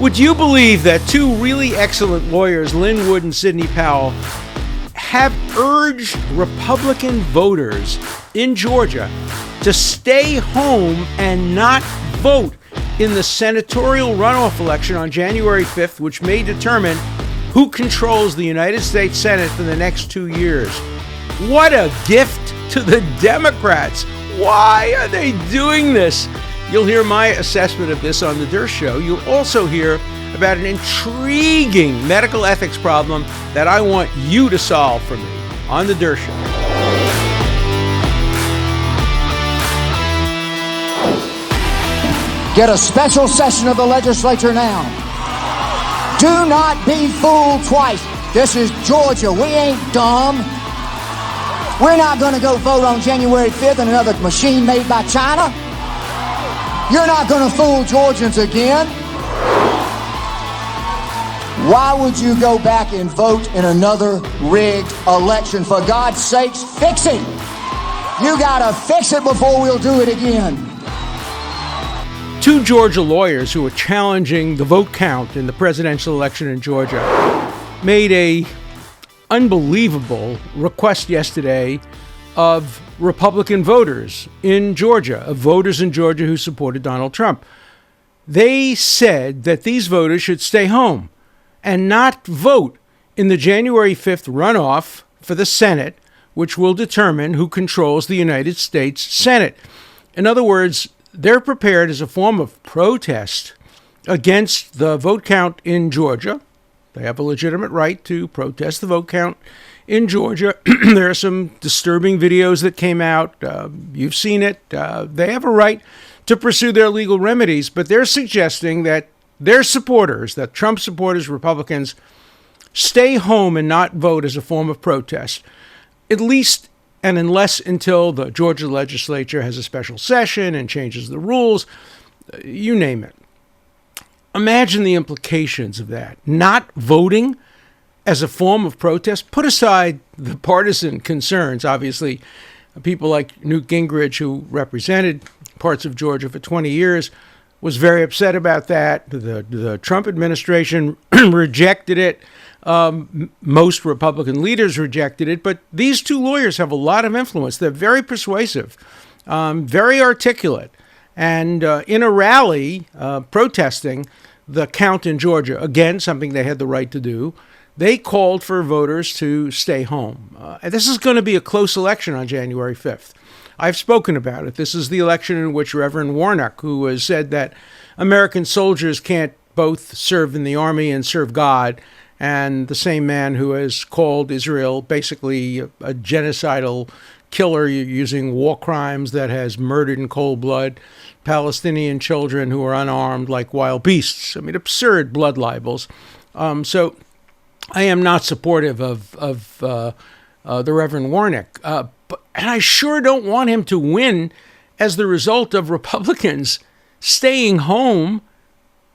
Would you believe that two really excellent lawyers, Lynn Wood and Sidney Powell, have urged Republican voters in Georgia to stay home and not vote in the senatorial runoff election on January 5th, which may determine who controls the United States Senate for the next 2 years? What a gift to the Democrats. Why are they doing this? You'll hear my assessment of this on The Durst Show. You'll also hear about an intriguing medical ethics problem that I want you to solve for me on The Durst Show. Get a special session of the legislature now. Do not be fooled twice. This is Georgia. We ain't dumb. We're not going to go vote on January 5th in another machine made by China. You're not going to fool Georgians again. Why would you go back and vote in another rigged election? For God's sakes, fix it. You got to fix it before we'll do it again. Two Georgia lawyers who are challenging the vote count in the presidential election in Georgia made a unbelievable request yesterday of Republican voters in Georgia, of voters in Georgia who supported Donald Trump. They said that these voters should stay home and not vote in the January 5th runoff for the Senate, which will determine who controls the United States Senate. In other words, they're prepared as a form of protest against the vote count in Georgia. They have a legitimate right to protest the vote count in Georgia. There are some disturbing videos that came out. You've seen it. They have a right to pursue their legal remedies, but they're suggesting that their supporters, that Trump supporters, Republicans, stay home and not vote as a form of protest, at least and unless until the Georgia legislature has a special session and changes the rules, you name it. Imagine the implications of that. Not voting as a form of protest. Put aside the partisan concerns. Obviously, people like Newt Gingrich, who represented parts of Georgia for 20 years, was very upset about that. The Trump administration rejected it. Most Republican leaders rejected it. But these two lawyers have a lot of influence. They're very persuasive, very articulate. And in a rally protesting the count in Georgia, again, something they had the right to do, they called for voters to stay home. This is going to be a close election on January 5th. I've spoken about it. This is the election in which Reverend Warnock, who has said that American soldiers can't both serve in the army and serve God, and the same man who has called Israel basically a genocidal killer using war crimes that has murdered in cold blood Palestinian children who are unarmed like wild beasts. I mean, absurd blood libels. So I am not supportive of the Reverend Warnock. And I sure don't want him to win as the result of Republicans staying home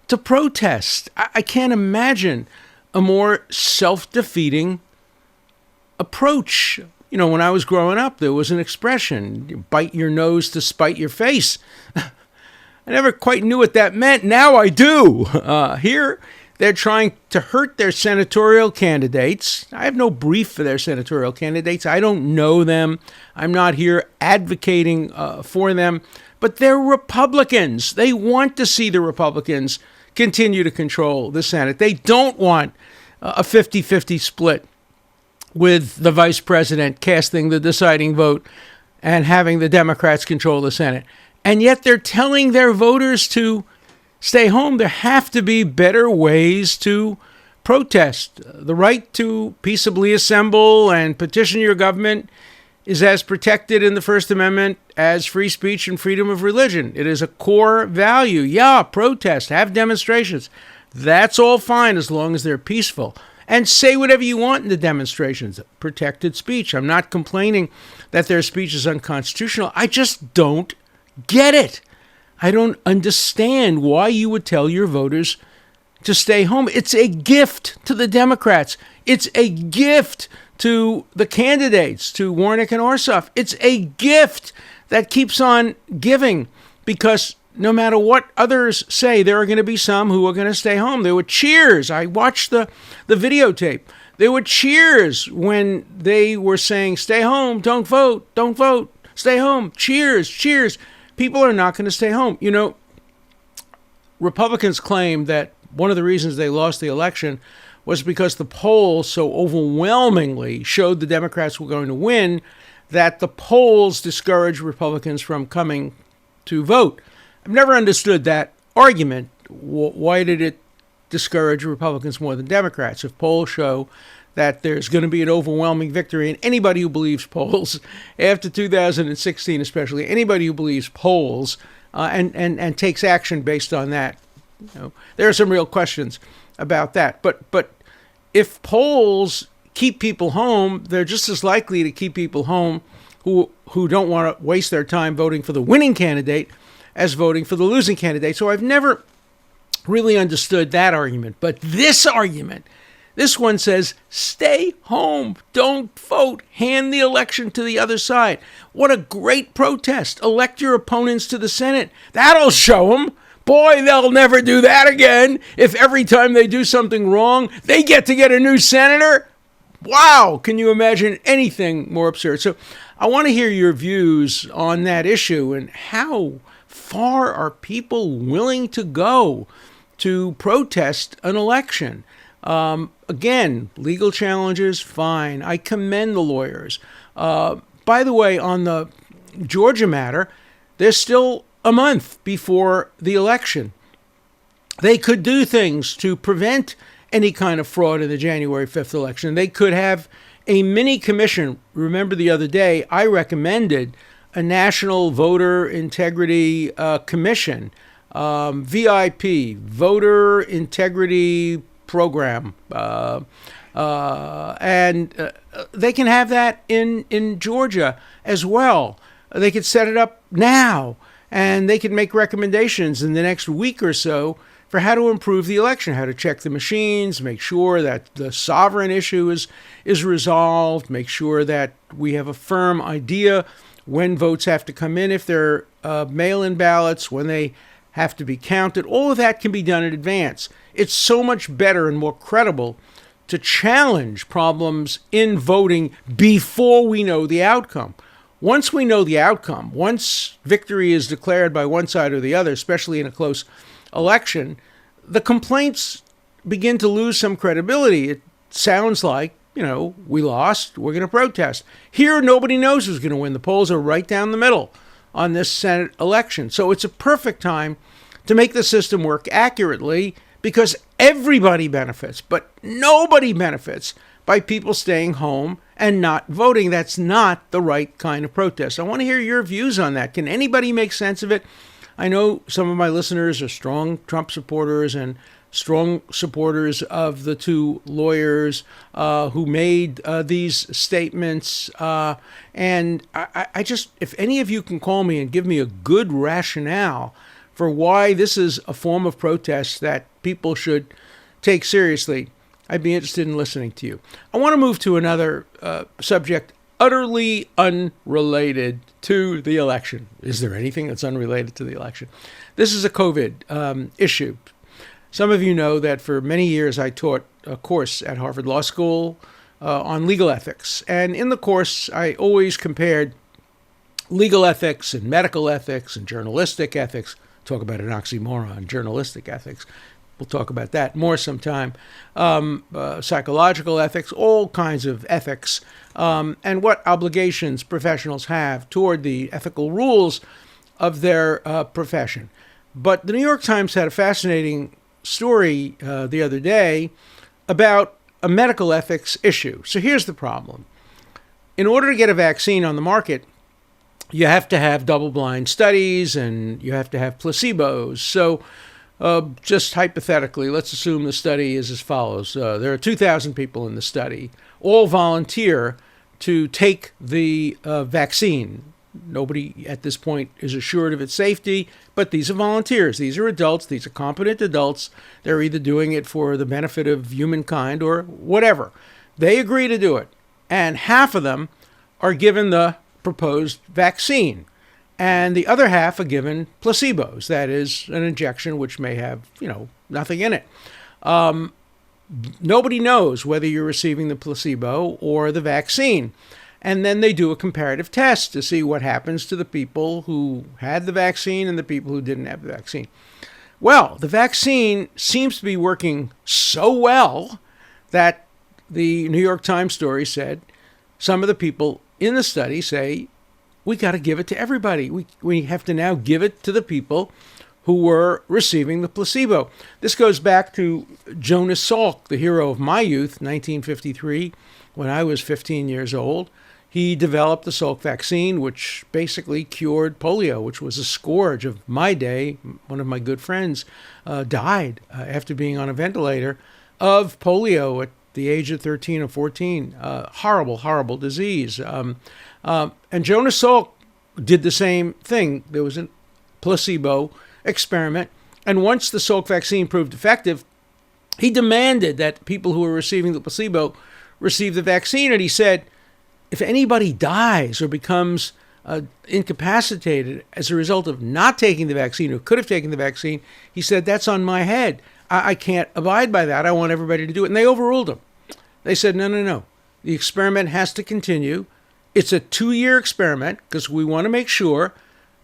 to protest. I can't imagine a more self-defeating approach. You know, when I was growing up, there was an expression, you bite your nose to spite your face. I never quite knew what that meant. Now I do. Here, they're trying to hurt their senatorial candidates. I have no brief for their senatorial candidates. I don't know them. I'm not here advocating for them. But they're Republicans. They want to see the Republicans continue to control the Senate. They don't want a 50-50 split with the vice president casting the deciding vote and having the Democrats control the Senate. And yet they're telling their voters to stay home. There have to be better ways to protest. The right to peaceably assemble and petition your government is as protected in the First Amendment as free speech and freedom of religion. It is a core value. Yeah, protest, have demonstrations. That's all fine as long as they're peaceful. And say whatever you want in the demonstrations. Protected speech. I'm not complaining that their speech is unconstitutional. I just don't get it. I don't understand why you would tell your voters to stay home. It's a gift to the Democrats. It's a gift to the candidates, to Warnock and Ossoff. It's a gift that keeps on giving because no matter what others say, there are going to be some who are going to stay home. There were cheers. I watched the videotape. There were cheers when they were saying, stay home, don't vote, stay home, cheers. People are not going to stay home. You know, Republicans claim that one of the reasons they lost the election was because the polls so overwhelmingly showed the Democrats were going to win that the polls discouraged Republicans from coming to vote. I've never understood that argument. Why did it discourage Republicans more than Democrats? If polls show that there's going to be an overwhelming victory, and anybody who believes polls, after 2016 especially, anybody who believes polls and takes action based on that, you know, there are some real questions about that. But if polls keep people home, they're just as likely to keep people home who don't want to waste their time voting for the winning candidate as voting for the losing candidate. So I've never really understood that argument. But this argument, this one says, stay home, don't vote, hand the election to the other side. What a great protest. Elect your opponents to the Senate. That'll show them. Boy, they'll never do that again. If every time they do something wrong, they get a new senator. Wow, can you imagine anything more absurd? So I want to hear your views on that issue and how far are people willing to go to protest an election? Again, legal challenges, fine. I commend the lawyers. By the way, on the Georgia matter, there's still a month before the election. They could do things to prevent any kind of fraud in the January 5th election. They could have a mini commission. Remember the other day, I recommended a National Voter Integrity Commission, VIP, Voter Integrity Program. And they can have that in Georgia as well. They could set it up now, and they could make recommendations in the next week or so for how to improve the election, how to check the machines, make sure that the sovereign issue is resolved, make sure that we have a firm idea when votes have to come in, if they're mail-in ballots, when they have to be counted. All of that can be done in advance. It's so much better and more credible to challenge problems in voting before we know the outcome. Once we know the outcome, once victory is declared by one side or the other, especially in a close election, the complaints begin to lose some credibility. It sounds like, you know, we lost, we're going to protest. Here, nobody knows who's going to win. The polls are right down the middle on this Senate election. So it's a perfect time to make the system work accurately because everybody benefits, but nobody benefits by people staying home and not voting. That's not the right kind of protest. I want to hear your views on that. Can anybody make sense of it? I know some of my listeners are strong Trump supporters and strong supporters of the two lawyers who made these statements. And I just, if any of you can call me and give me a good rationale for why this is a form of protest that people should take seriously, I'd be interested in listening to you. I want to move to another subject utterly unrelated to the election. Is there anything that's unrelated to the election? This is a COVID issue. Some of you know that for many years I taught a course at Harvard Law School on legal ethics. And in the course, I always compared legal ethics and medical ethics and journalistic ethics. Talk about an oxymoron, journalistic ethics. We'll talk about that more sometime. Psychological ethics, all kinds of ethics, and what obligations professionals have toward the ethical rules of their profession. But the New York Times had a fascinating story the other day about a medical ethics issue. So here's the problem. In order to get a vaccine on the market, you have to have double-blind studies and you have to have placebos. So just hypothetically, let's assume the study is as follows. There are 2,000 people in the study, all volunteer to take the vaccine. Nobody at this point is assured of its safety, but these are volunteers. These are adults. These are competent adults. They're either doing it for the benefit of humankind or whatever. They agree to do it, and half of them are given the proposed vaccine. and the other half are given placebos. That is an injection which may have, nothing in it. Nobody knows whether you're receiving the placebo or the vaccine. And then they do a comparative test to see what happens to the people who had the vaccine and the people who didn't have the vaccine. Well, the vaccine seems to be working so well that the New York Times story said some of the people in the study say, we got to give it to everybody. We have to now give it to the people who were receiving the placebo. This goes back to Jonas Salk, the hero of my youth, 1953, when I was 15 years old. He developed the Salk vaccine, which basically cured polio, which was a scourge of my day. One of my good friends died after being on a ventilator of polio at the age of 13 or 14. Horrible, horrible disease. And Jonas Salk did the same thing. There was a placebo experiment. And once the Salk vaccine proved effective, he demanded that people who were receiving the placebo receive the vaccine. And he said, if anybody dies or becomes incapacitated as a result of not taking the vaccine or could have taken the vaccine, he said, that's on my head. I can't abide by that. I want everybody to do it. And they overruled him. They said, no. The experiment has to continue. It's a 2-year experiment because we want to make sure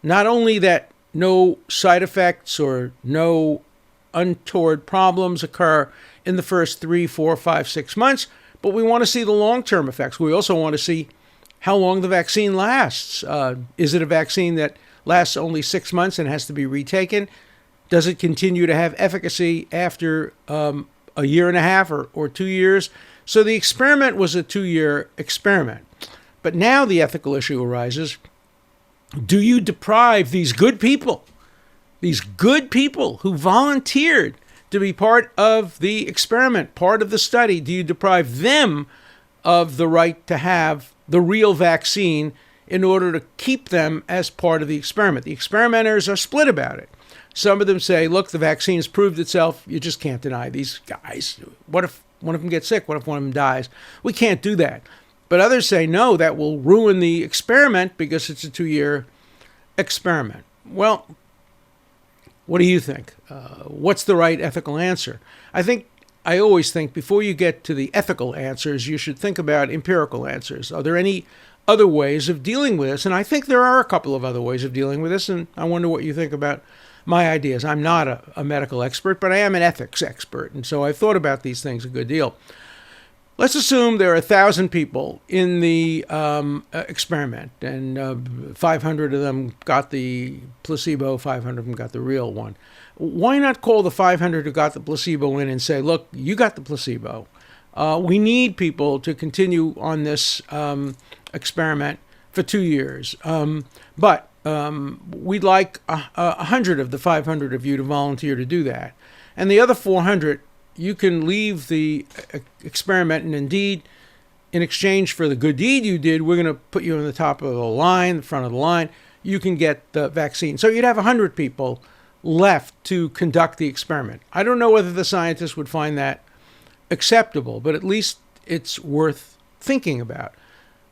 not only that no side effects or no untoward problems occur in the first 3, 4, 5, 6 months, but we want to see the long-term effects. We also want to see how long the vaccine lasts. Is it a vaccine that lasts only 6 months and has to be retaken? Does it continue to have efficacy after a year and a half or 2 years? So the experiment was a 2-year experiment. But now the ethical issue arises. Do you deprive these good people who volunteered to be part of the experiment, part of the study, do you deprive them of the right to have the real vaccine in order to keep them as part of the experiment? The experimenters are split about it. Some of them say, look, the vaccine has proved itself. You just can't deny these guys. What if one of them gets sick? What if one of them dies? We can't do that. But others say, no, that will ruin the experiment because it's a 2-year experiment. Well, what do you think? What's the right ethical answer? I always think before you get to the ethical answers, you should think about empirical answers. Are there any other ways of dealing with this? And I think there are a couple of other ways of dealing with this, and I wonder what you think about my ideas. I'm not a medical expert, but I am an ethics expert, and so I've thought about these things a good deal. Let's assume there are 1,000 people in the experiment, and 500 of them got the placebo, 500 of them got the real one. Why not call the 500 who got the placebo in and say, look, you got the placebo. We need people to continue on this experiment for 2 years. But we'd like 100 of the 500 of you to volunteer to do that. And the other 400, you can leave the experiment, and indeed, in exchange for the good deed you did, we're going to put you on the top of the line, the front of the line. You can get the vaccine. So you'd have 100 people left to conduct the experiment. I don't know whether the scientists would find that acceptable, but at least it's worth thinking about.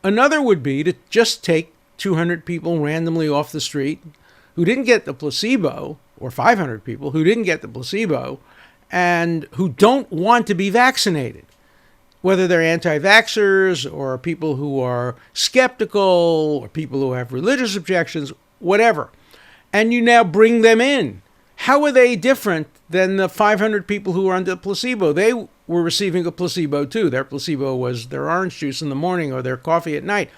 Another would be to just take 200 people randomly off the street who didn't get the placebo, or 500 people who didn't get the placebo, and who don't want to be vaccinated, whether they're anti-vaxxers or people who are skeptical or people who have religious objections, whatever. And you now bring them in. How are they different than the 500 people who were under placebo? They were receiving a placebo too. Their placebo was their orange juice in the morning or their coffee at night.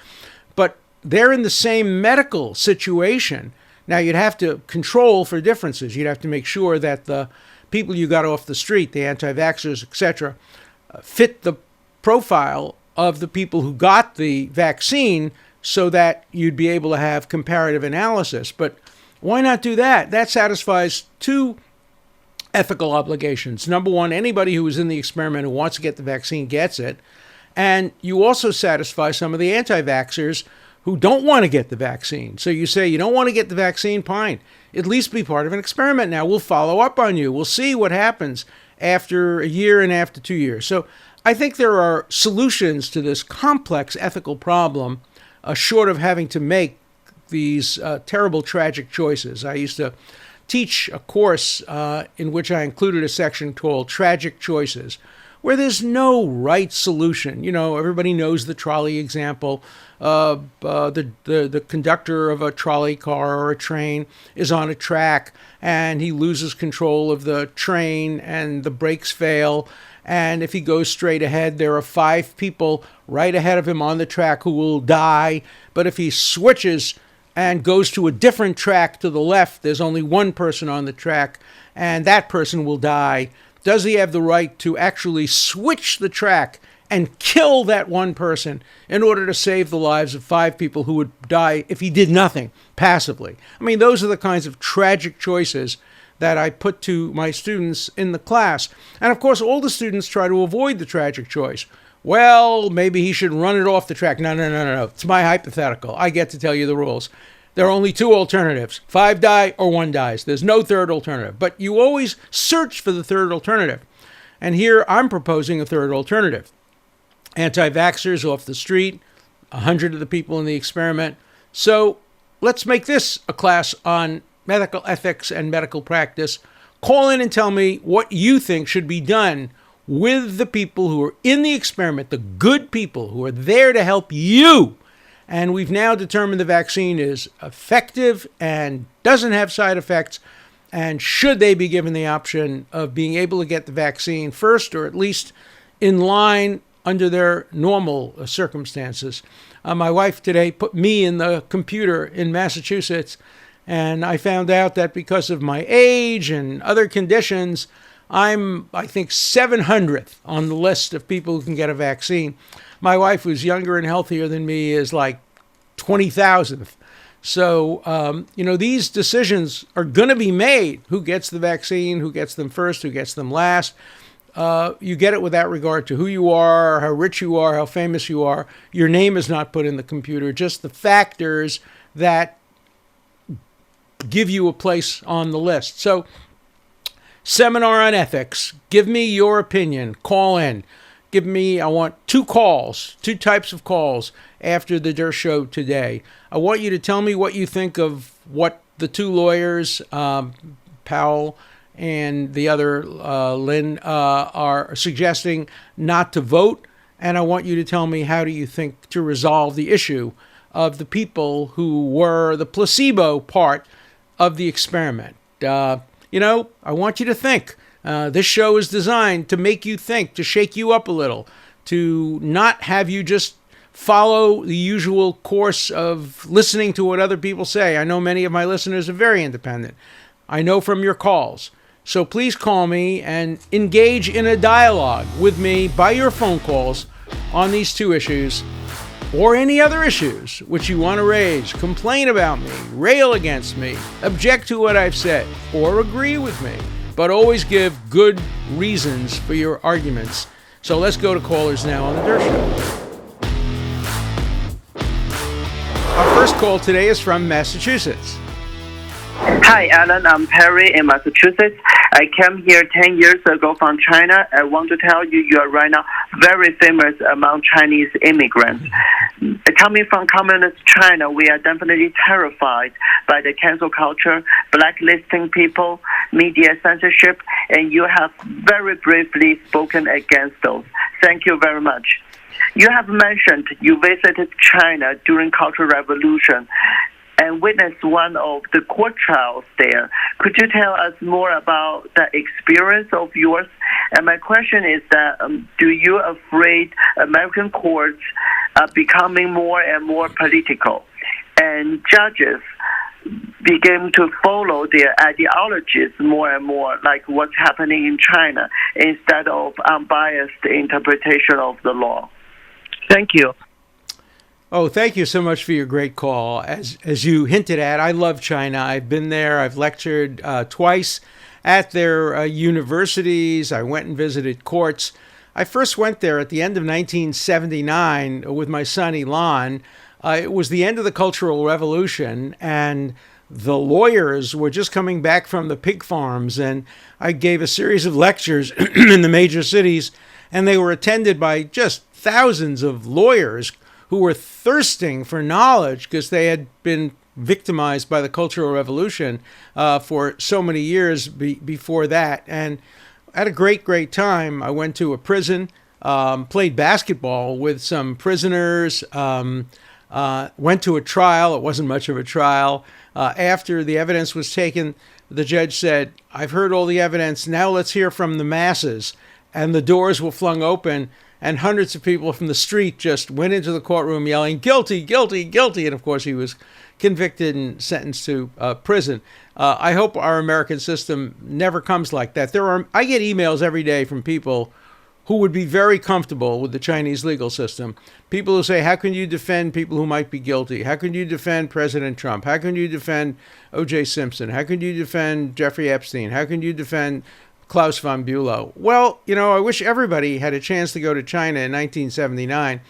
But they're in the same medical situation. Now, you'd have to control for differences. You'd have to make sure that the people you got off the street, the anti-vaxxers, etc., fit the profile of the people who got the vaccine so that you'd be able to have comparative analysis. But why not do that? That satisfies two ethical obligations. Number one, anybody who was in the experiment who wants to get the vaccine gets it. And you also satisfy some of the anti-vaxxers who don't want to get the vaccine. So you say, you don't want to get the vaccine? Fine. At least be part of an experiment now. We'll follow up on you. We'll see what happens after a year and after 2 years. So I think there are solutions to this complex ethical problem, short of having to make these terrible, tragic choices. I used to teach a course in which I included a section called Tragic Choices, where there's no right solution. You know, everybody knows the trolley example. The conductor of a trolley car or a train is on a track, and he loses control of the train, and the brakes fail. And if he goes straight ahead, there are 5 people right ahead of him on the track who will die. But if he switches and goes to a different track to the left, there's only 1 person on the track, and that person will die. Does he have the right to actually switch the track and kill that 1 person in order to save the lives of 5 people who would die if he did nothing passively? I mean, those are the kinds of tragic choices that I put to my students in the class. And of course, all the students try to avoid the tragic choice. Well, maybe he should run it off the track. No. It's my hypothetical. I get to tell you the rules. There are only 2 alternatives. 5 die or 1 dies. There's no third alternative. But you always search for the third alternative. And here I'm proposing a third alternative. Anti-vaxxers off the street, 100 of the people in the experiment. So let's make this a class on medical ethics and medical practice. Call in and tell me what you think should be done with the people who are in the experiment, the good people who are there to help you. And we've now determined the vaccine is effective and doesn't have side effects. And should they be given the option of being able to get the vaccine first, or at least in line under their normal circumstances? My wife today put me in the computer in Massachusetts, and I found out that because of my age and other conditions, I'm, I think, 700th on the list of people who can get a vaccine. My wife, who's younger and healthier than me, is like 20,000th. So, these decisions are going to be made. Who gets the vaccine, who gets them first, who gets them last. You get it without regard to who you are, how rich you are, how famous you are. Your name is not put in the computer, just the factors that give you a place on the list. So, seminar on ethics. Give me your opinion. Call in. I want 2 calls, 2 types of calls after the Der Show today. I want you to tell me what you think of what the 2 lawyers, Powell and the other, Lynn, are suggesting not to vote. And I want you to tell me, how do you think to resolve the issue of the people who were the placebo part of the experiment? I want you to think. This show is designed to make you think, to shake you up a little, to not have you just follow the usual course of listening to what other people say. I know many of my listeners are very independent. I know from your calls. So please call me and engage in a dialogue with me by your phone calls on these 2 issues, or any other issues which you want to raise. Complain about me, rail against me, object to what I've said, or agree with me. But always give good reasons for your arguments. So let's go to callers now on the Der Show. Our first call today is from Massachusetts. Hi, Alan. I'm Perry in Massachusetts. I came here 10 years ago from China. I want to tell you, you are right now very famous among Chinese immigrants. Coming from communist China, we are definitely terrified by the cancel culture, blacklisting people, media censorship, and you have very briefly spoken against those. Thank you very much. You have mentioned you visited China during Cultural Revolution and witnessed one of the court trials there. Could you tell us more about that experience of yours? And my question is that, do you afraid American courts are becoming more and more political, and judges begin to follow their ideologies more and more, like what's happening in China, instead of unbiased interpretation of the law? Thank you. Oh, thank you so much for your great call. As you hinted at, I love China. I've been there. I've lectured twice at their universities. I went and visited courts. I first went there at the end of 1979 with my son Elon. It was the end of the Cultural Revolution, and the lawyers were just coming back from the pig farms, and I gave a series of lectures in the major cities, and they were attended by just thousands of lawyers who were thirsting for knowledge because they had been victimized by the Cultural Revolution for so many years before that. And had a great time. I went to a prison, played basketball with some prisoners, went to a trial. It wasn't much of a trial. After the evidence was taken, the judge said, "I've heard all the evidence. Now let's hear from the masses." And the doors were flung open, and hundreds of people from the street just went into the courtroom yelling, "Guilty, guilty, guilty." And of course, he was convicted and sentenced to prison. I hope our American system never comes like that. I get emails every day from people who would be very comfortable with the Chinese legal system. People who say, how can you defend people who might be guilty? How can you defend President Trump? How can you defend O.J. Simpson? How can you defend Jeffrey Epstein? How can you defend Klaus von Bülow? Well, I wish everybody had a chance to go to China in 1979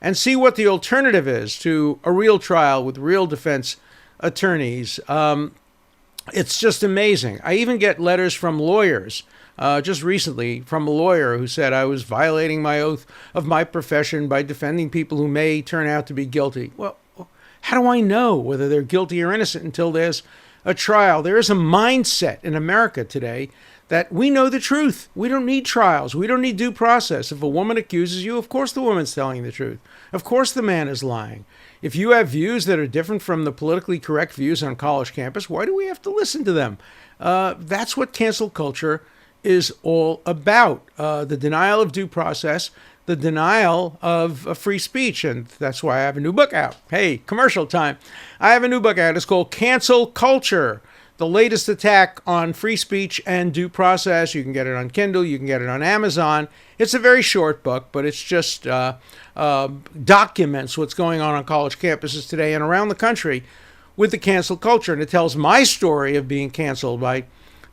and see what the alternative is to a real trial with real defense attorneys. It's just amazing. I even get letters from lawyers, just recently, from a lawyer who said I was violating my oath of my profession by defending people who may turn out to be guilty. Well, how do I know whether they're guilty or innocent until there's a trial? There is a mindset in America today that we know the truth. We don't need trials. We don't need due process. If a woman accuses you, of course the woman's telling the truth. Of course the man is lying. If you have views that are different from the politically correct views on college campus, why do we have to listen to them? That's what cancel culture is all about. The denial of due process, the denial of free speech. And that's why I have a new book out. Hey, commercial time. I have a new book out. It's called Cancel Culture: The Latest Attack on Free Speech and Due Process. You can get it on Kindle. You can get it on Amazon. It's a very short book, but it's just documents what's going on college campuses today and around the country with the cancel culture. And it tells my story of being canceled by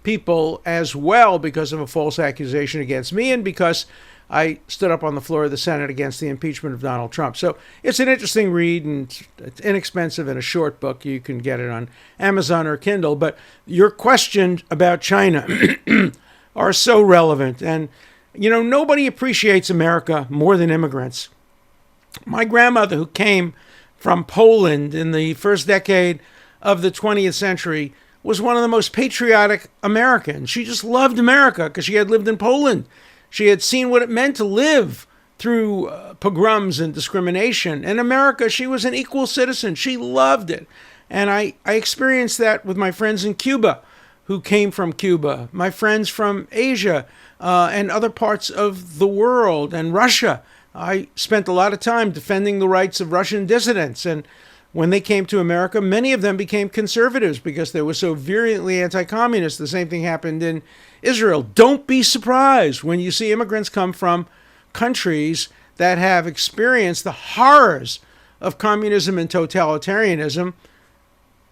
people as well because of a false accusation against me and because I stood up on the floor of the Senate against the impeachment of Donald Trump. So it's an interesting read, and it's inexpensive and a short book. You can get it on Amazon or Kindle. But your questions about China are so relevant. And, nobody appreciates America more than immigrants. My grandmother, who came from Poland in the first decade of the 20th century, was one of the most patriotic Americans. She just loved America because she had lived in Poland. She had seen what it meant to live through pogroms and discrimination. In America, she was an equal citizen. She loved it. And I experienced that with my friends in Cuba who came from Cuba, my friends from Asia and other parts of the world, and Russia. I spent a lot of time defending the rights of Russian dissidents. And when they came to America, many of them became conservatives because they were so virulently anti-communist. The same thing happened in Israel. Don't be surprised when you see immigrants come from countries that have experienced the horrors of communism and totalitarianism.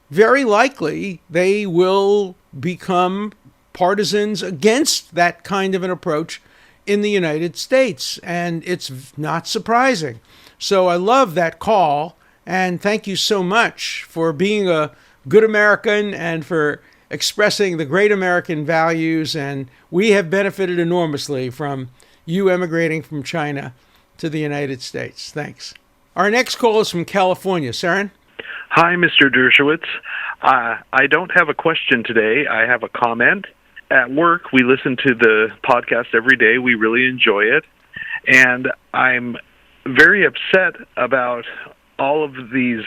Very likely they will become partisans against that kind of an approach in the United States. And it's not surprising. So I love that call. And thank you so much for being a good American and for expressing the great American values. And we have benefited enormously from you emigrating from China to the United States. Thanks. Our next call is from California. Saren? Hi, Mr. Dershowitz. I don't have a question today. I have a comment. At work, we listen to the podcast every day. We really enjoy it. And I'm very upset about all of these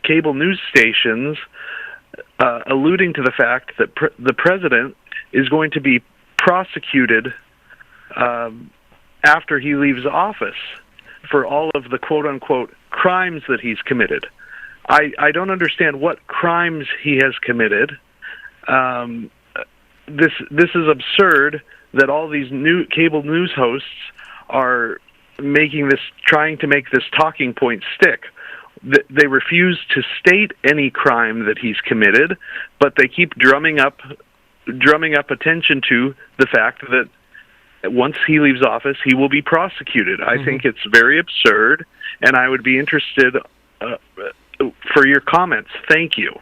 cable news stations alluding to the fact that the president is going to be prosecuted after he leaves office for all of the quote-unquote crimes that he's committed. I don't understand what crimes he has committed. This is absurd that all these new cable news hosts are trying to make this talking point stick. They refuse to state any crime that he's committed, but they keep drumming up attention to the fact that once he leaves office, he will be prosecuted. I think it's very absurd, and I would be interested for your comments. Thank you.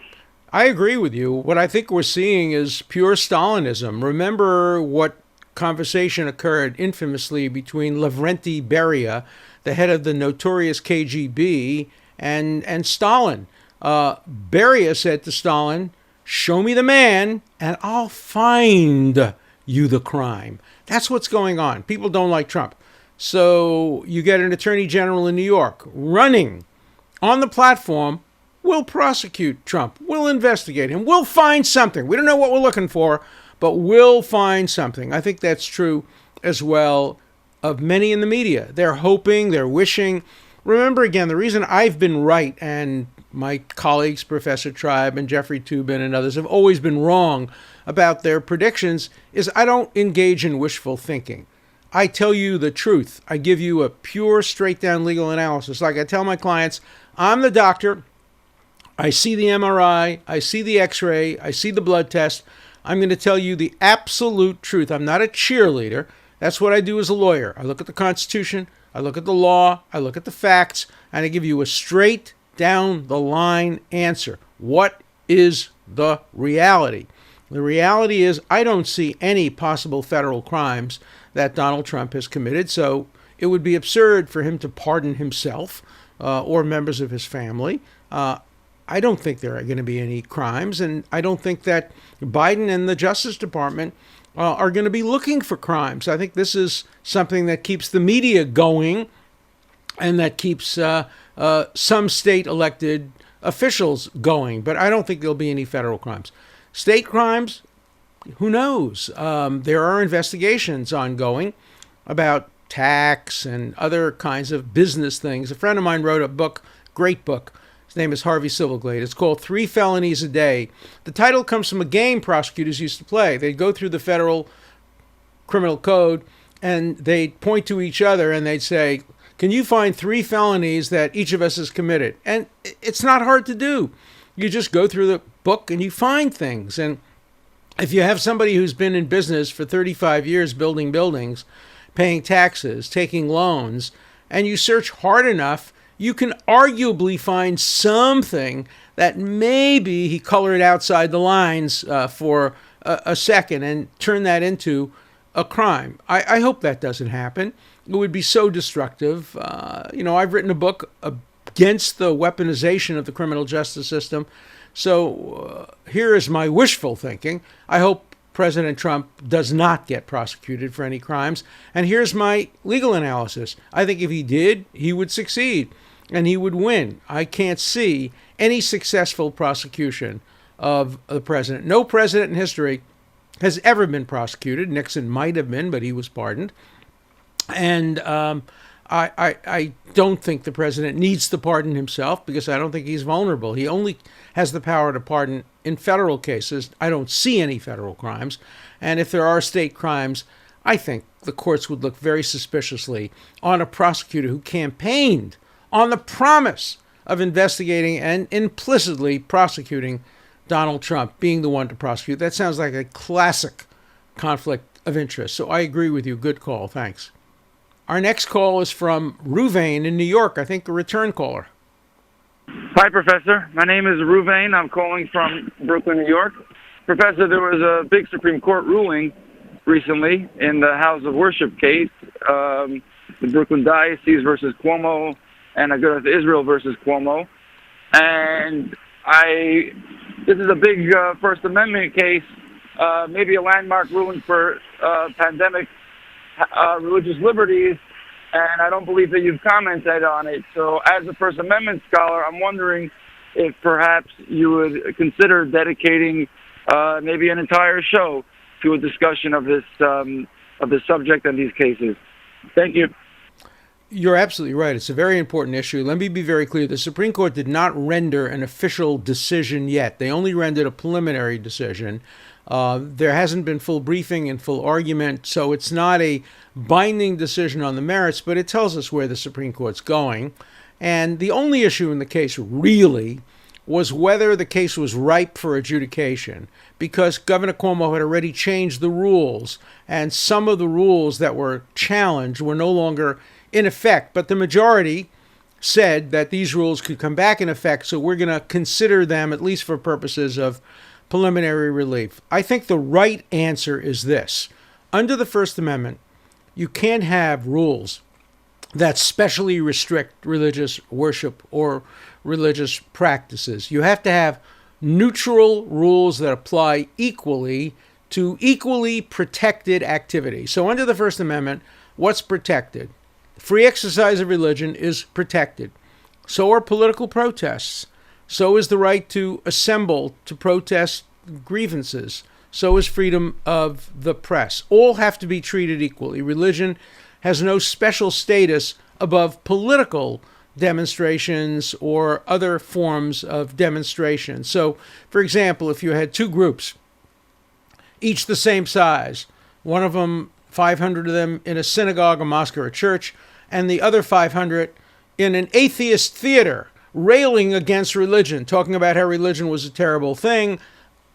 I agree with you. What I think we're seeing is pure Stalinism. Remember what conversation occurred infamously between Lavrenti Beria, the head of the notorious KGB, and Stalin, Beria said to Stalin, "Show me the man and I'll find you the crime." That's what's going on. People don't like Trump. So you get an attorney general in New York running on the platform, we'll prosecute Trump, we'll investigate him, we'll find something. We don't know what we're looking for, but we'll find something. I think that's true as well of many in the media. They're hoping, they're wishing. Remember, again, the reason I've been right and my colleagues, Professor Tribe and Jeffrey Toobin and others, have always been wrong about their predictions is I don't engage in wishful thinking. I tell you the truth. I give you a pure, straight-down legal analysis. Like I tell my clients, I'm the doctor. I see the MRI. I see the X-ray. I see the blood test. I'm going to tell you the absolute truth. I'm not a cheerleader. That's what I do as a lawyer. I look at the Constitution. I look at the law. I look at the facts. And I give you a straight-down-the-line answer. What is the reality? The reality is I don't see any possible federal crimes that Donald Trump has committed, so it would be absurd for him to pardon himself or members of his family. I don't think there are going to be any crimes, and I don't think that Biden and the Justice Department are going to be looking for crimes. I think this is something that keeps the media going and that keeps some state elected officials going, but I don't think there'll be any federal crimes. State crimes, who knows? There are investigations ongoing about tax and other kinds of business things. A friend of mine wrote a book, great book. His name is Harvey Silverglade. It's called 3 Felonies a Day. The title comes from a game prosecutors used to play. They'd go through the federal criminal code and they'd point to each other and they'd say, can you find 3 felonies that each of us has committed? And it's not hard to do. You just go through the book and you find things. And if you have somebody who's been in business for 35 years building buildings, paying taxes, taking loans, and you search hard enough, you can arguably find something that maybe he colored outside the lines for a second and turn that into a crime. I hope that doesn't happen. It would be so destructive. I've written a book against the weaponization of the criminal justice system. So here is my wishful thinking. I hope President Trump does not get prosecuted for any crimes. And here's my legal analysis. I think if he did, he would succeed and he would win. I can't see any successful prosecution of the president. No president in history has ever been prosecuted. Nixon might have been, but he was pardoned. And I don't think the president needs to pardon himself because I don't think he's vulnerable. He only has the power to pardon in federal cases. I don't see any federal crimes. And if there are state crimes, I think the courts would look very suspiciously on a prosecutor who campaigned on the promise of investigating and implicitly prosecuting Donald Trump, being the one to prosecute. That sounds like a classic conflict of interest. So I agree with you. Good call. Thanks. Our next call is from Ruvain in New York, I think a return caller. Hi, Professor. My name is Ruvain. I'm calling from Brooklyn, New York. Professor, there was a big Supreme Court ruling recently in the House of Worship case, the Brooklyn Diocese versus Cuomo and Agudath Israel versus Cuomo. And this is a big First Amendment case, maybe a landmark ruling for pandemic religious liberties, and I don't believe that you've commented on it. So as a First Amendment scholar, I'm wondering if perhaps you would consider dedicating maybe an entire show to a discussion of this subject and these cases. Thank you. You're absolutely right. It's a very important issue. Let me be very clear. The Supreme Court did not render an official decision yet. They only rendered a preliminary decision. There hasn't been full briefing and full argument, so it's not a binding decision on the merits, but it tells us where the Supreme Court's going. And the only issue in the case really was whether the case was ripe for adjudication, because Governor Cuomo had already changed the rules, and some of the rules that were challenged were no longer in effect. But the majority said that these rules could come back in effect, so we're going to consider them, at least for purposes of preliminary relief. I think the right answer is this. Under the First Amendment, you can't have rules that specially restrict religious worship or religious practices. You have to have neutral rules that apply equally to equally protected activity. So under the First Amendment, what's protected? Free exercise of religion is protected. So are political protests. So is the right to assemble to protest grievances. So is freedom of the press. All have to be treated equally. Religion has no special status above political demonstrations or other forms of demonstration. So, for example, if you had two groups, each the same size, one of them, 500 of them in a synagogue, a mosque, or a church, and the other 500 in an atheist theater, railing against religion, talking about how religion was a terrible thing,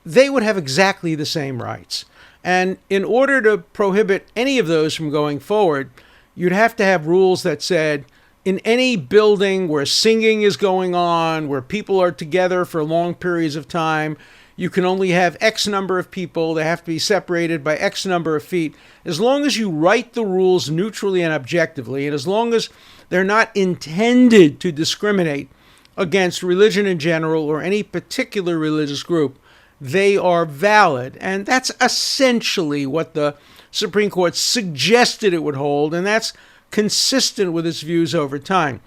they would have exactly the same rights. And in order to prohibit any of those from going forward, you'd have to have rules that said, in any building where singing is going on, where people are together for long periods of time, you can only have X number of people. They have to be separated by X number of feet. As long as you write the rules neutrally and objectively, and as long as they're not intended to discriminate against religion in general or any particular religious group, they are valid. And that's essentially what the Supreme Court suggested it would hold, and that's consistent with its views over time.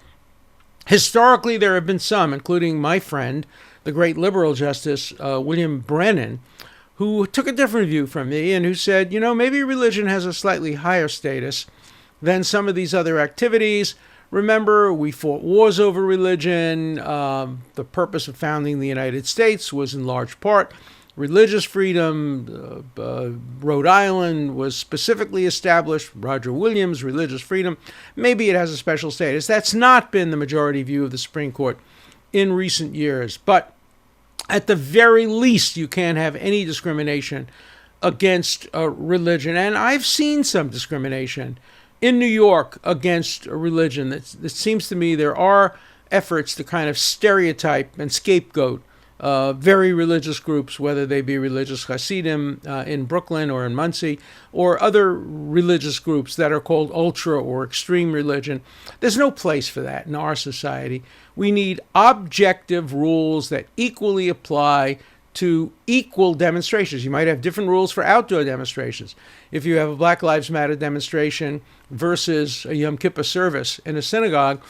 Historically, there have been some, including my friend, the great liberal justice, William Brennan, who took a different view from me and who said, maybe religion has a slightly higher status than some of these other activities. Remember, we fought wars over religion. The purpose of founding the United States was in large part religious freedom. Rhode Island was specifically established. Roger Williams, religious freedom. Maybe it has a special status. That's not been the majority view of the Supreme Court in recent years. But at the very least, you can't have any discrimination against religion. And I've seen some discrimination in New York against religion. It seems to me there are efforts to kind of stereotype and scapegoat very religious groups, whether they be religious Hasidim in Brooklyn or in Muncie, or other religious groups that are called ultra or extreme religion. There's no place for that in our society. We need objective rules that equally apply to equal demonstrations. You might have different rules for outdoor demonstrations. If you have a Black Lives Matter demonstration versus a Yom Kippur service in a synagogue,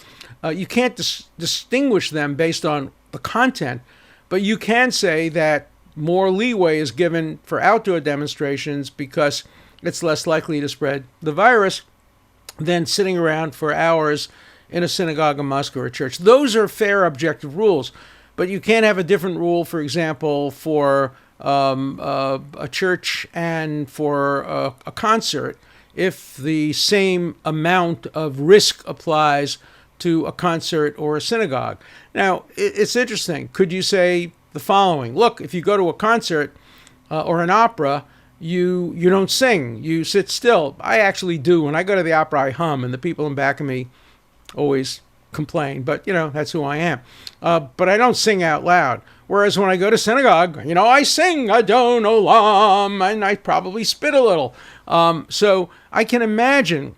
you can't distinguish them based on the content, but you can say that more leeway is given for outdoor demonstrations because it's less likely to spread the virus than sitting around for hours in a synagogue, a mosque, or a church. Those are fair, objective rules. But you can't have a different rule, for example, for a church and for a concert if the same amount of risk applies to a concert or a synagogue. Now, it's interesting. Could you say the following? Look, if you go to a concert or an opera, you don't sing. You sit still. I actually do. When I go to the opera, I hum, and the people in back of me always complain. But, that's who I am. But I don't sing out loud. Whereas when I go to synagogue, I sing Adon Olam, and I probably spit a little. So I can imagine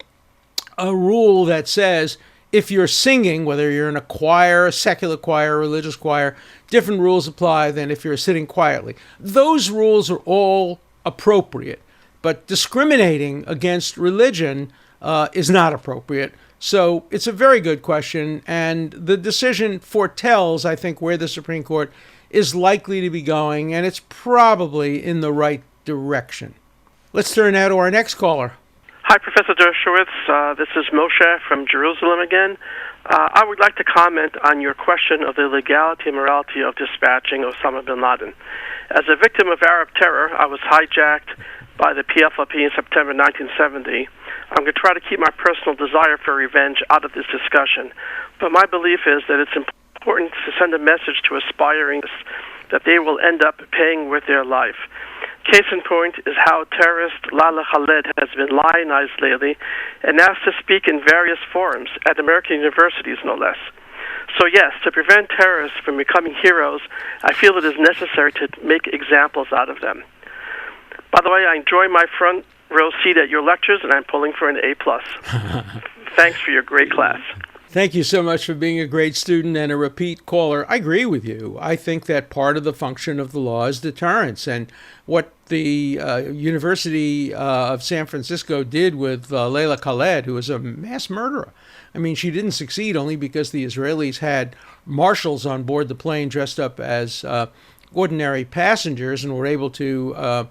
a rule that says if you're singing, whether you're in a choir, a secular choir, a religious choir, different rules apply than if you're sitting quietly. Those rules are all appropriate, but discriminating against religion is not appropriate. So it's a very good question, and the decision foretells, I think, where the Supreme Court is likely to be going, and it's probably in the right direction. Let's turn now to our next caller. Hi, Professor Dershowitz. This is Moshe from Jerusalem again. I would like to comment on your question of the legality and morality of dispatching Osama bin Laden. As a victim of Arab terror, I was hijacked by the PFLP in September 1970. I'm going to try to keep my personal desire for revenge out of this discussion, but my belief is that it's important to send a message to aspiring that they will end up paying with their life. Case in point is how terrorist Lala Khaled has been lionized lately and asked to speak in various forums at American universities, no less. So yes, to prevent terrorists from becoming heroes, I feel it is necessary to make examples out of them. By the way, I enjoy my front row seat at your lectures, and I'm pulling for an A+. Thanks for your great class. Thank you so much for being a great student and a repeat caller. I agree with you. I think that part of the function of the law is deterrence. And what the University of San Francisco did with Layla Khaled, who was a mass murderer, I mean, she didn't succeed only because the Israelis had marshals on board the plane dressed up as ordinary passengers and were able to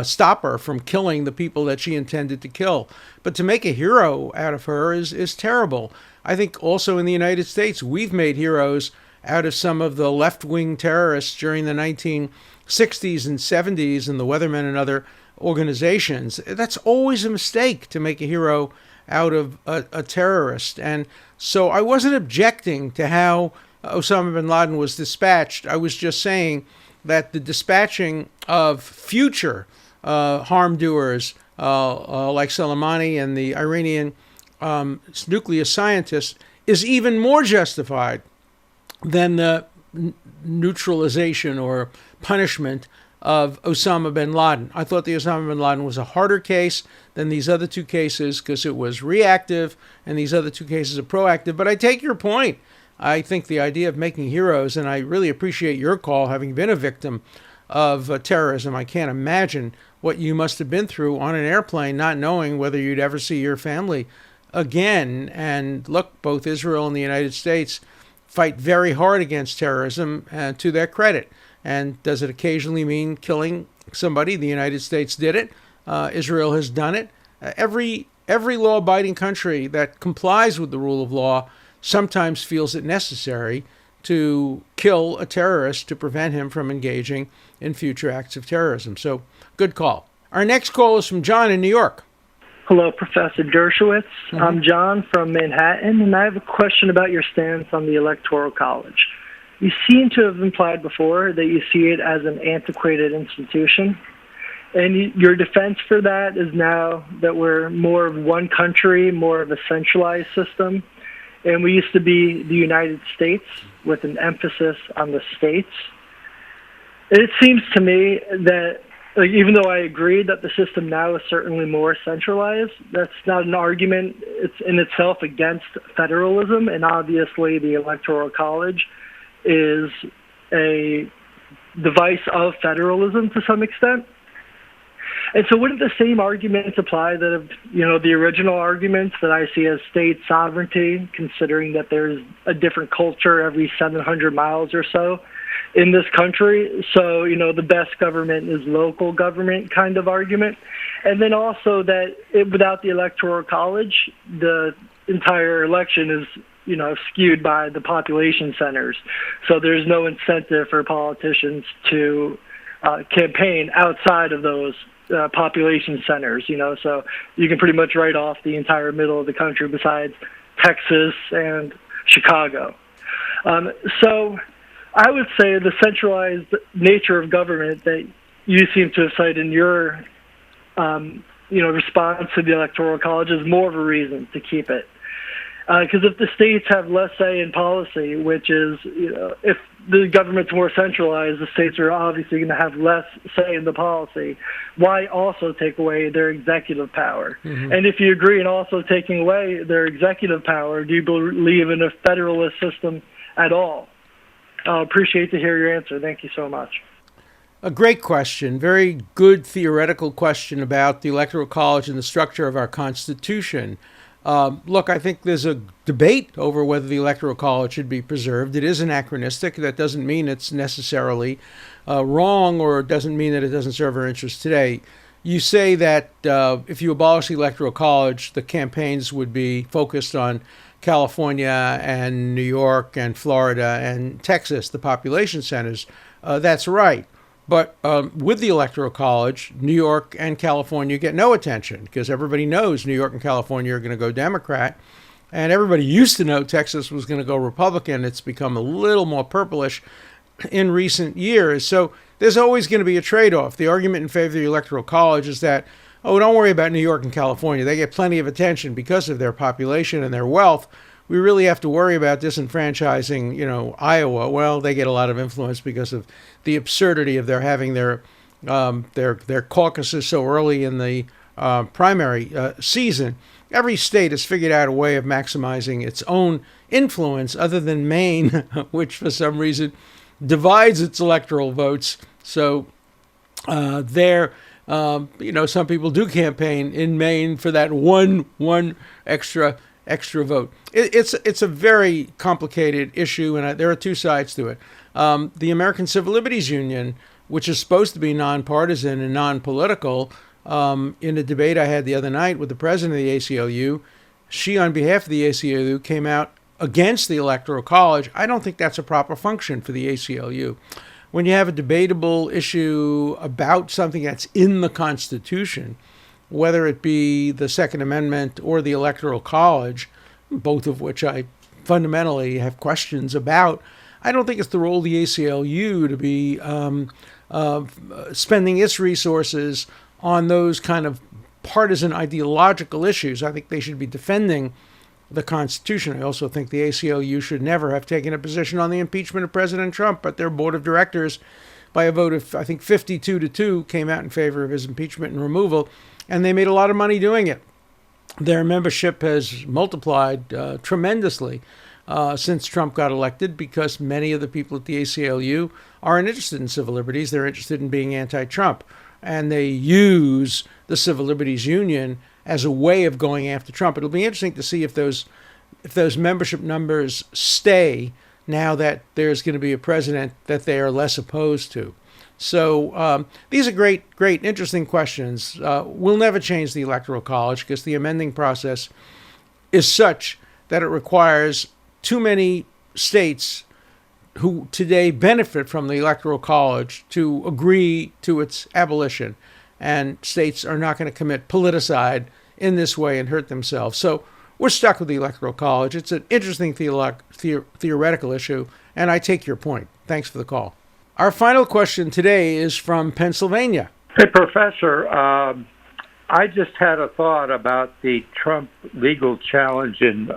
stop her from killing the people that she intended to kill. But to make a hero out of her is terrible. I think also in the United States, we've made heroes out of some of the left-wing terrorists during the 1960s and 70s and the Weathermen and other organizations. That's always a mistake, to make a hero out of a terrorist. And so I wasn't objecting to how Osama bin Laden was dispatched. I was just saying that the dispatching of future harm doers like Soleimani and the Iranian nuclear scientist is even more justified than the neutralization or punishment of Osama bin Laden. I thought the Osama bin Laden was a harder case than these other two cases because it was reactive and these other two cases are proactive. But I take your point. I think the idea of making heroes, and I really appreciate your call, having been a victim of terrorism. I can't imagine what you must have been through on an airplane, not knowing whether you'd ever see your family again. And look, both Israel and the United States fight very hard against terrorism, to their credit. And does it occasionally mean killing somebody? The United States did it. Israel has done it. Every law-abiding country that complies with the rule of law sometimes feels it necessary to kill a terrorist to prevent him from engaging in future acts of terrorism. So, good call. Our next call is from John in New York. Hello, Professor Dershowitz. I'm John from Manhattan, and I have a question about your stance on the Electoral College. You seem to have implied before that you see it as an antiquated institution, and your defense for that is now that we're more of one country, more of a centralized system, and we used to be the United States with an emphasis on the states. It seems to me that, even though I agree that the system now is certainly more centralized, that's not an argument it's in itself against federalism, and obviously the Electoral College is a device of federalism to some extent. And so wouldn't the same arguments apply that have, the original arguments that I see as state sovereignty, considering that there's a different culture every 700 miles or so in this country? So, the best government is local government kind of argument. And then also that without the Electoral College, the entire election is, skewed by the population centers. So there's no incentive for politicians to campaign outside of those population centers, so you can pretty much write off the entire middle of the country besides Texas and Chicago. So I would say the centralized nature of government that you seem to have cited in your response to the Electoral College is more of a reason to keep it. Because if the states have less say in policy, which is, if the government's more centralized, the states are obviously going to have less say in the policy. Why also take away their executive power? Mm-hmm. And if you agree in also taking away their executive power, do you believe in a federalist system at all? I'll appreciate to hear your answer. Thank you so much. A great question. Very good theoretical question about the Electoral College and the structure of our Constitution. Look, I think there's a debate over whether the Electoral College should be preserved. It is anachronistic. That doesn't mean it's necessarily wrong, or it doesn't mean that it doesn't serve our interests today. You say that if you abolish the Electoral College, the campaigns would be focused on California and New York and Florida and Texas, the population centers. That's right. But with the Electoral College, New York and California get no attention because everybody knows New York and California are going to go Democrat. And everybody used to know Texas was going to go Republican. It's become a little more purplish in recent years. So there's always going to be a trade-off. The argument in favor of the Electoral College is that, don't worry about New York and California. They get plenty of attention because of their population and their wealth. We really have to worry about disenfranchising, Iowa. Well, they get a lot of influence because of the absurdity of their having their caucuses so early in the primary season, every state has figured out a way of maximizing its own influence, other than Maine, which for some reason divides its electoral votes. So some people do campaign in Maine for that one extra vote. It's a very complicated issue, and there are two sides to it. The American Civil Liberties Union, which is supposed to be nonpartisan and non-political, in a debate I had the other night with the president of the ACLU, she, on behalf of the ACLU, came out against the Electoral College. I don't think that's a proper function for the ACLU. When you have a debatable issue about something that's in the Constitution, whether it be the Second Amendment or the Electoral College, both of which I fundamentally have questions about, I don't think it's the role of the ACLU to be spending its resources on those kind of partisan ideological issues. I think they should be defending the Constitution. I also think the ACLU should never have taken a position on the impeachment of President Trump, but their board of directors, by a vote of, I think, 52-2, came out in favor of his impeachment and removal, and they made a lot of money doing it. Their membership has multiplied tremendously since Trump got elected, because many of the people at the ACLU aren't interested in civil liberties. They're interested in being anti-Trump, and they use the Civil Liberties Union as a way of going after Trump. It'll be interesting to see if those membership numbers stay now that there's going to be a president that they are less opposed to. So these are great, interesting questions. We'll never change the Electoral College because the amending process is such that it requires too many states who today benefit from the Electoral College to agree to its abolition. And states are not going to commit politicide in this way and hurt themselves. So we're stuck with the Electoral College. It's an interesting theoretical issue, and I take your point. Thanks for the call. Our final question today is from Pennsylvania. Hey, Professor. I just had a thought about the Trump legal challenge in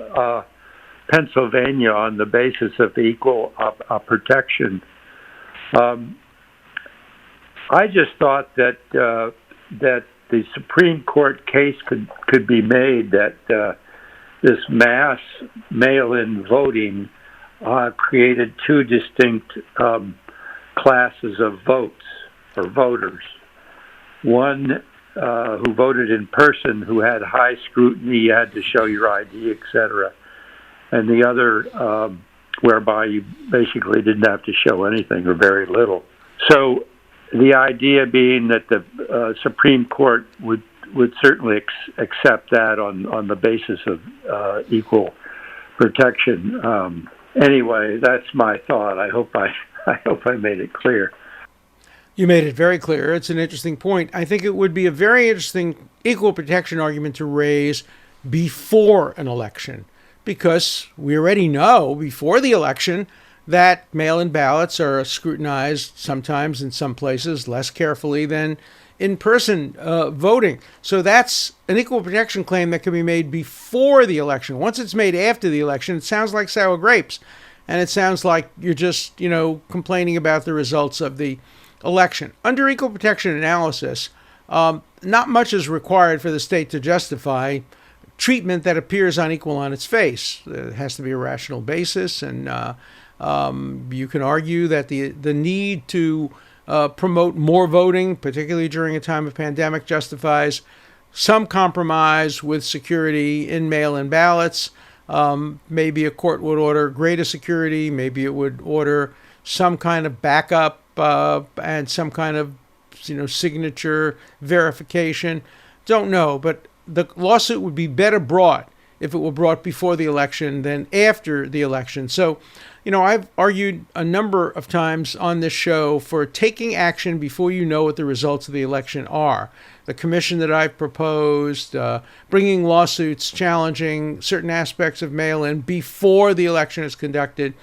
Pennsylvania on the basis of the equal protection. I just thought that the Supreme Court case could be made that this mass mail-in voting created two distinct classes of votes or voters. One who voted in person, who had high scrutiny, you had to show your ID, etc., and the other whereby you basically didn't have to show anything or very little. So the idea being that the Supreme Court would certainly accept that on the basis of equal protection. Anyway, that's my thought. I hope I made it clear. You made it very clear. It's an interesting point. I think it would be a very interesting equal protection argument to raise before an election, because we already know before the election that mail-in ballots are scrutinized sometimes in some places less carefully than in-person voting. So that's an equal protection claim that can be made before the election. Once it's made after the election, it sounds like sour grapes. And it sounds like you're just, complaining about the results of the election. Under equal protection analysis, not much is required for the state to justify treatment that appears unequal on its face. There has to be a rational basis, and you can argue that the need to promote more voting, particularly during a time of pandemic, justifies some compromise with security in mail-in ballots. Maybe a court would order greater security. Maybe it would order some kind of backup and some kind of signature verification. Don't know, but the lawsuit would be better brought if it were brought before the election than after the election. So, I've argued a number of times on this show for taking action before you know what the results of the election are. The commission that I've proposed, bringing lawsuits challenging certain aspects of mail-in before the election is conducted,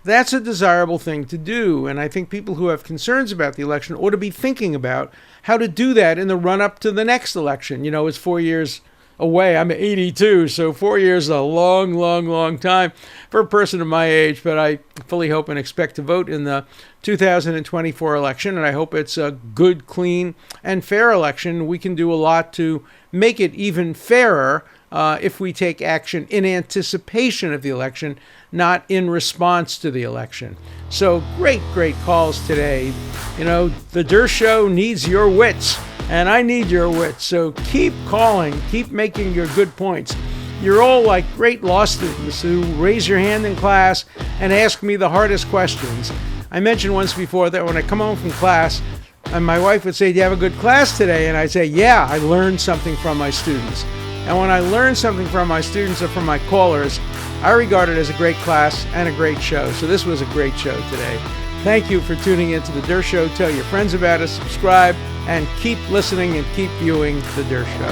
that's a desirable thing to do. And I think people who have concerns about the election ought to be thinking about how to do that in the run-up to the next election. It's 4 years away. I'm 82, so 4 years is a long, long, long time for a person of my age, but I fully hope and expect to vote in the 2024 election, and I hope it's a good, clean, and fair election. We can do a lot to make it even fairer if we take action in anticipation of the election, not in response to the election. So great calls today. You know, the Der Show needs your wits, and I need your wits. So keep calling, keep making your good points. You're all like great law students who raise your hand in class and ask me the hardest questions. I mentioned once before that when I come home from class, and my wife would say, "Do you have a good class today?" And I'd say, "Yeah, I learned something from my students." And when I learn something from my students or from my callers, I regard it as a great class and a great show. So this was a great show today. Thank you for tuning into The Der Show. Tell your friends about us, subscribe, and keep listening and keep viewing The Der Show.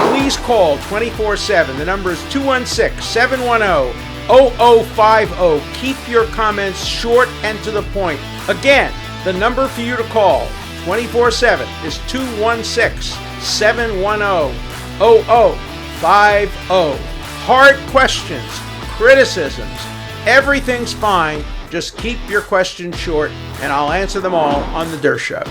Please call 24/7. The number is 216-710-0050. Keep your comments short and to the point. Again, the number for you to call 24/7 is 216-710-0050. Hard questions, criticisms, everything's fine. Just keep your questions short, and I'll answer them all on The Der Show.